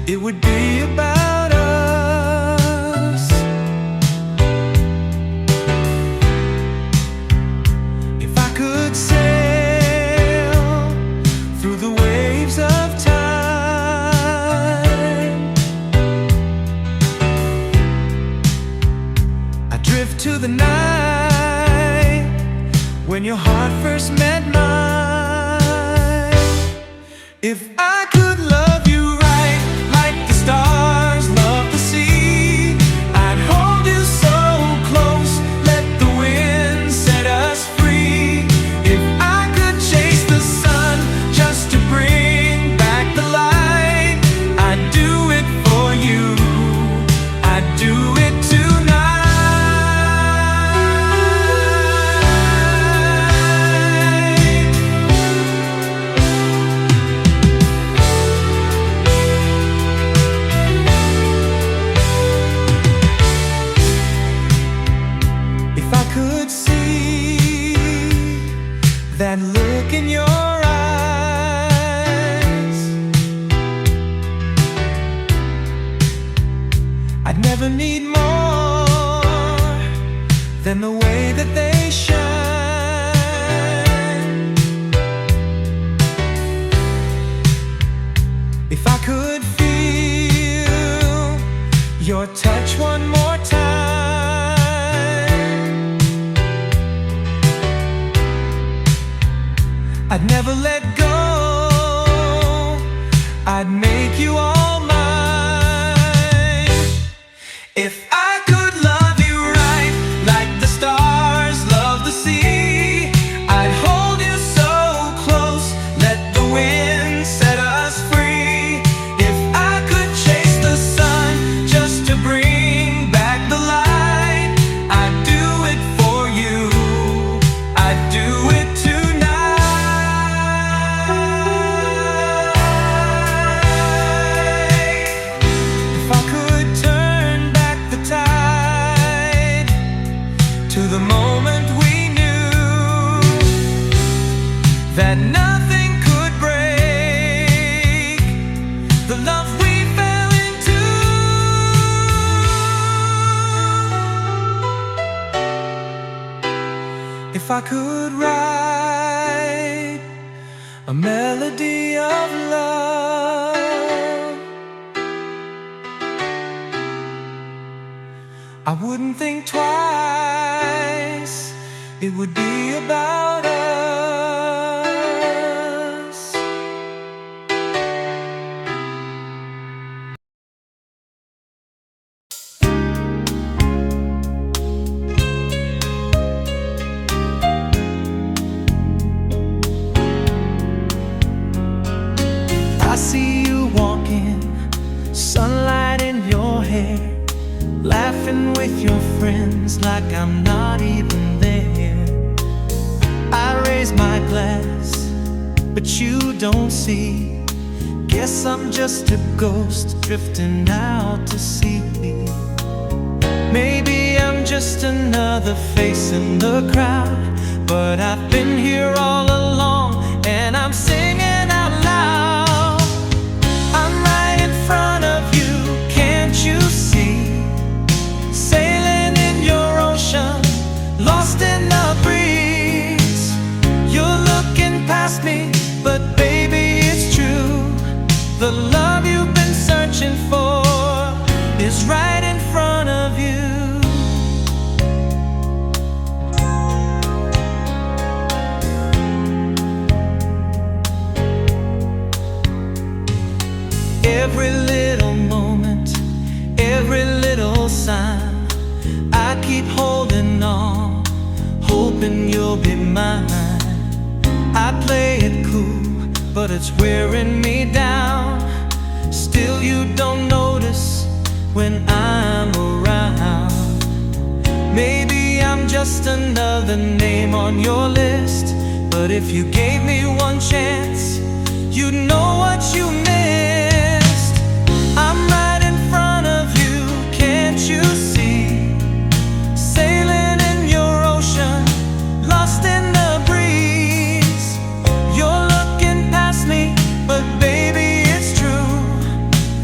it would be about us. If I could sail through the waves of time, I'd drift to the night when your heart first met mine. If I could love you right, like the stars love the sea, I'd hold you so close, let the wind set us free. If I could chase the sun just to bring back the light, I'd do it for you, I'd do it tonight. If I could see that look in your eyes, I'd never need more than the way that they shine. If I could feel your touch one more time, I'd never let go, I'd make you all mine. If I could love you right, like the stars love the sea, I'd hold you so close, let the wind set us free. If I could chase the sun just to bring back the light, I'd do it for you, I'd do it tonight. If I could turn back the tide to the moment we knew that nothing could break the love we fell into. If I could write a melody of love, I wouldn't think twice, it would be about us. I see you walking, sunlight in your hair, laughing with your friends like I'm not even there. I raise my glass, but you don't see. Guess I'm just a ghost drifting out to sea. Maybe I'm just another face in the crowd, but I've been here all along and I'm singing out loud. I'm right in front of you, can't you see? Sailing in your ocean, lost in the breeze. You're looking past me, but baby it's true. The love you've been searching for is right in front of you. Every little moment, every little sign, I keep holding on, hoping you'll be mine. I play it cool, but it's wearing me down. Still you don't notice when I'm around. Maybe I'm just another name on your list, but if you gave me one chance, you'd know what you missed. I'm right in front of you, can't you see? Sailing in your ocean, lost in the breeze. You're looking past me, but baby it's true.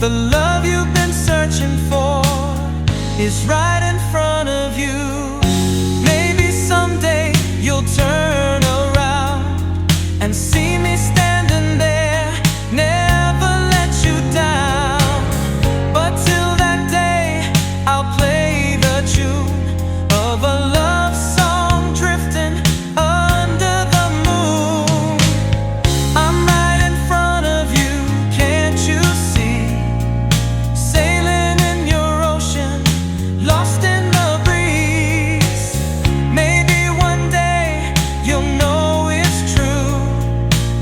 The love you've been searching for is right in front of you. Maybe someday you'll turn around and see me standing there, never let you down. But till that day, I'll play the tune of a love song drifting under the moon. I'm right in front of you, can't you see? Sailing in your ocean, lost in the breeze. Maybe one day you'll know it's true.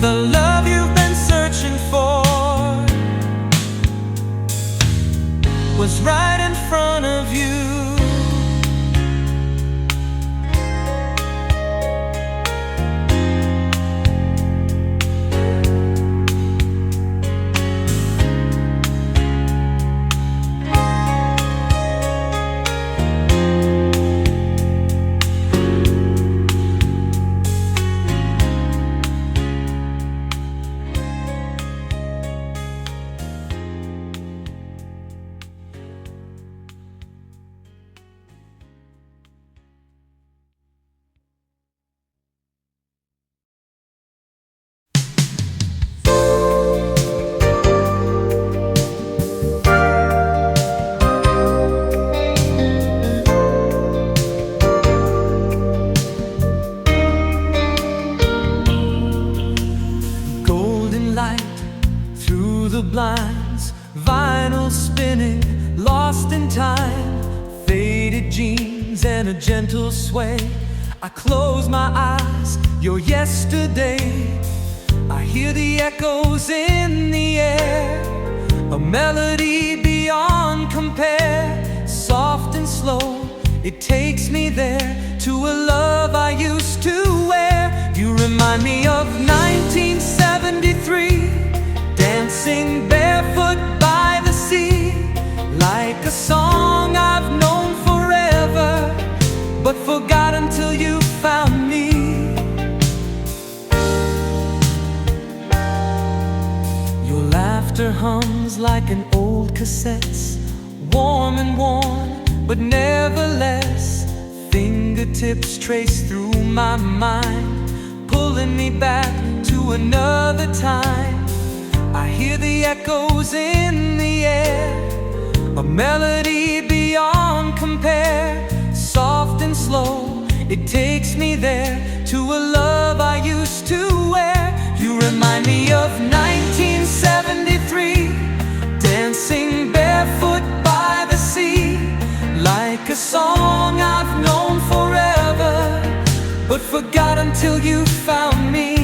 The love you've been searching for was right in front of you. Through the blinds, vinyl spinning, lost in time. Faded jeans and a gentle sway. I close my eyes, you're yesterday. I hear the echoes in the air, a melody beyond compare. Soft and slow, it takes me there, to a love I used to wear. You remind me of 1973, dancing barefoot by the sea, like a song I've known forever, but forgot until you found me. Your laughter hums like an old cassette, warm and worn, but nevertheless. Fingertips trace through my mind, pulling me back to another time. I hear the echoes in the air, a melody beyond compare. Soft and slow, it takes me there, to a love I used to wear. You remind me of 1973, dancing barefoot by the sea, like a song I've known forever, but forgot until you found me.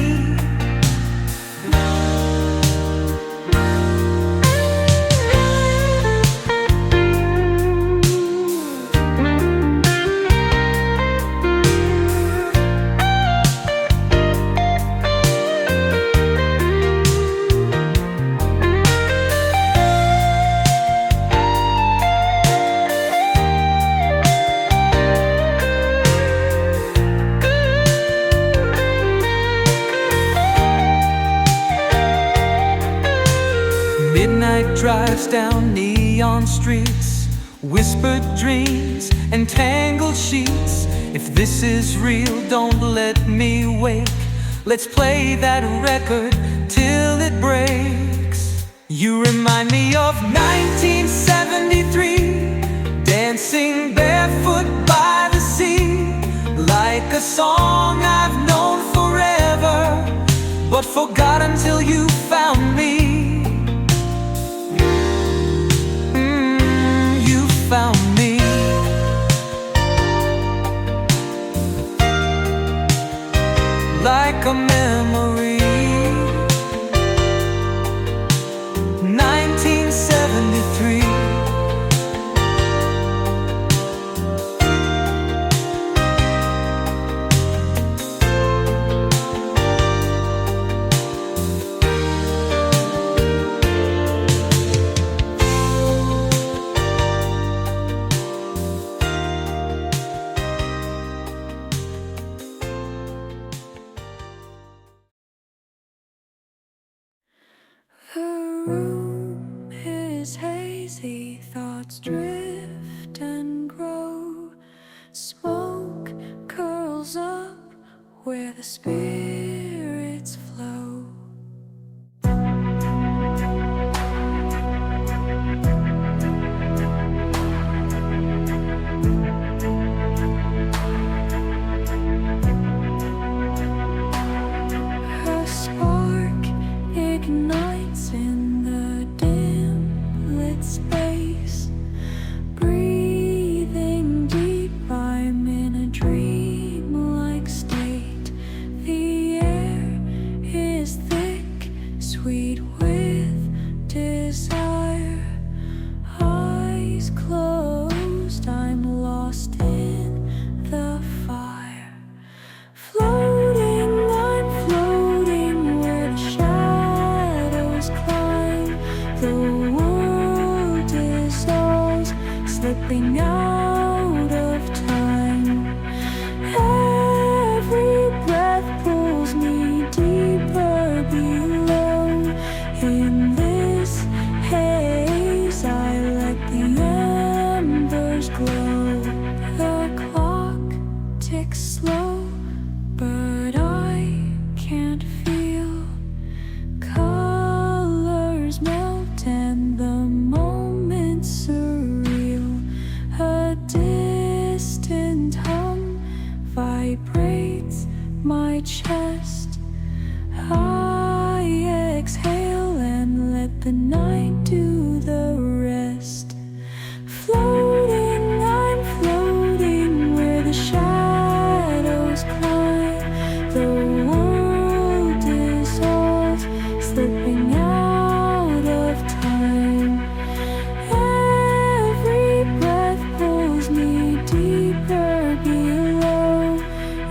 Midnight drives down neon streets, whispered dreams and tangled sheets. If this is real, don't let me wake. Let's play that record till it breaks. You remind me of 1973, dancing barefoot by the sea, like a song I've known forever, but forgot until you found me. Found me. Like a memory. 1973. thoughts drift and grow. Smoke curls up where the spirits flow. A spark ignites in the dim lit space. Breathing deep, I'm in a dreamlike state. The air is thick, sweet with desire. Eyes closed, I'm lost in the fire. Floating, I'm floating where the shadows climb. The world dissolves, slipping out of time. Every breath pulls me deeper below. In this haze, I let the embers glow. The clock ticks slow, but I can't feel. Colors melt and the moment's surreal. A distant hum vibrates my chest. I exhale and let the night do the rest. Floating, I'm floating where the shadows climb. The world dissolves, slipping out of time. Every breath pulls me deeper below.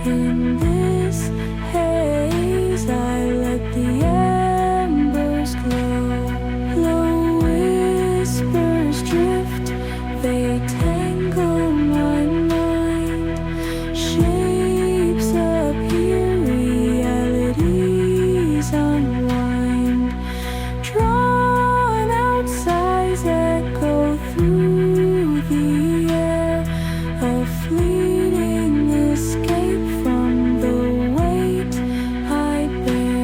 In this haze, I let the embers glow. Low whispers drift, they tangle my mind. Shapes appear, realities unwind. Drawn out sighs echo through the air. A fleeting escape from the weight I bear.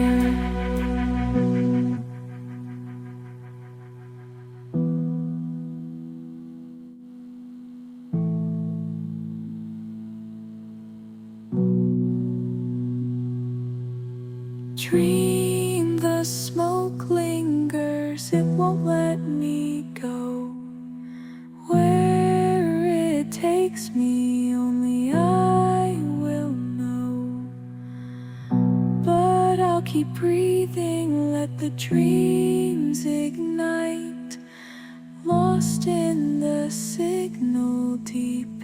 Dream, the smoke lingers, it won't let me go. Where it takes me, only I will know. But I'll keep breathing, let the dreams ignite. Lost in the signal deep